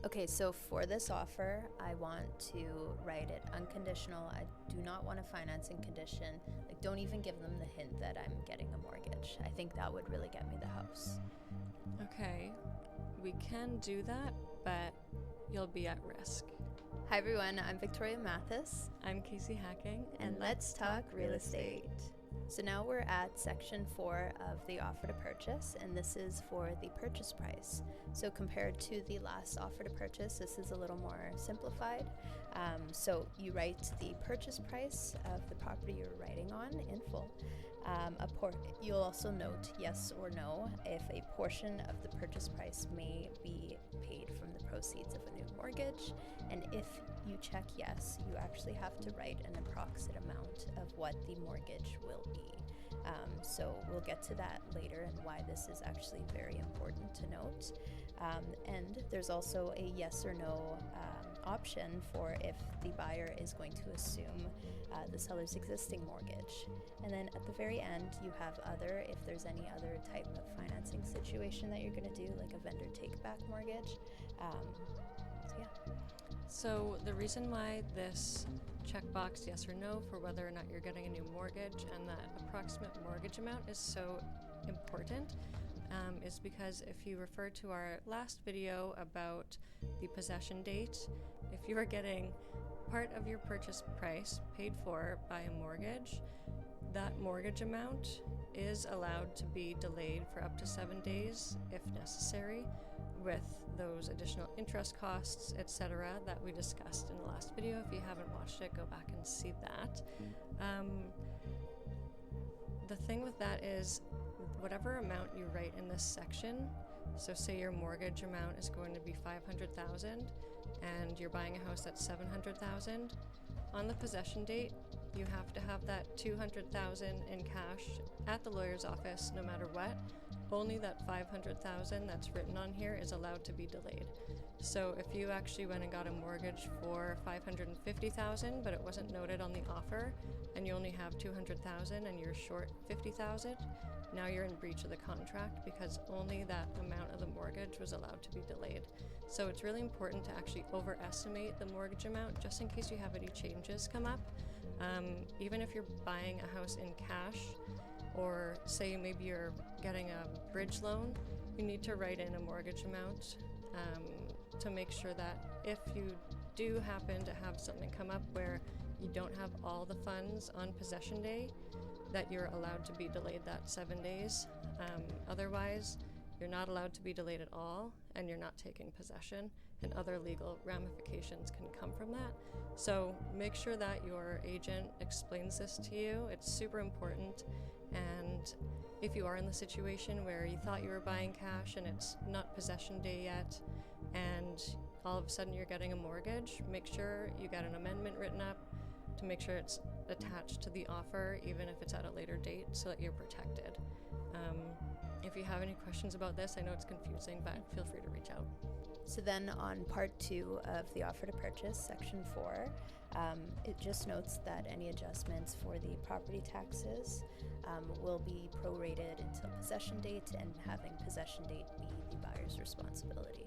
Okay, so for this offer, I want to write it unconditional. I do not want a financing condition. Like, don't even give them the hint that I'm getting a mortgage. I think that would really get me the house. Okay, we can do that, but you'll be at risk. Hi everyone, I'm Victoria Mathis. I'm Casey Hacking, And let's talk real estate. So now we're at section 4 of the offer to purchase, and this is for the purchase price. So compared to the last offer to purchase, this is a little more simplified. So you write the purchase price of the property you're writing on in full. You'll also note yes or no if a portion of the purchase price may be paid from the proceeds of a new mortgage, and if you check yes, you actually have to write an approximate amount of what the mortgage will be. So we'll get to that later and why this is actually very important to note. And there's also a yes or no option for if the buyer is going to assume the seller's existing mortgage. And then at the very end, you have other, if there's any other type of financing situation that you're going to do, like a vendor take-back mortgage. So yeah. So the reason why this checkbox yes or no for whether or not you're getting a new mortgage and that approximate mortgage amount is so important is because if you refer to our last video about the possession date, if you are getting part of your purchase price paid for by a mortgage, that mortgage amount is allowed to be delayed for up to 7 days if necessary, with those additional interest costs, etc., that we discussed in the last video. If you haven't watched it, go back and see that. The thing with that is whatever amount you write in this section, so say your mortgage amount is going to be $500,000 and you're buying a house at $700,000, on the possession date, you have to have that $200,000 in cash at the lawyer's office no matter what. Only that $500,000 that's written on here is allowed to be delayed. So if you actually went and got a mortgage for $550,000 but it wasn't noted on the offer and you only have $200,000 and you're short $50,000, now you're in breach of the contract because only that amount of the mortgage was allowed to be delayed. So it's really important to actually overestimate the mortgage amount just in case you have any changes come up. Even if you're buying a house in cash, or say maybe you're getting a bridge loan, you need to write in a mortgage amount to make sure that if you do happen to have something come up where you don't have all the funds on possession day, that you're allowed to be delayed that 7 days. Otherwise, you're not allowed to be delayed at all, and you're not taking possession, and other legal ramifications can come from that. So make sure that your agent explains this to you. It's super important. And if you are in the situation where you thought you were buying cash and it's not possession day yet, and all of a sudden you're getting a mortgage, make sure you get an amendment written up to make sure it's attached to the offer, even if it's at a later date, so that you're protected. If you have any questions about this, I know it's confusing, but feel free to reach out. So then on part 2 of the offer to purchase, section 4, it just notes that any adjustments for the property taxes will be prorated until possession date, and having possession date be the buyer's responsibility.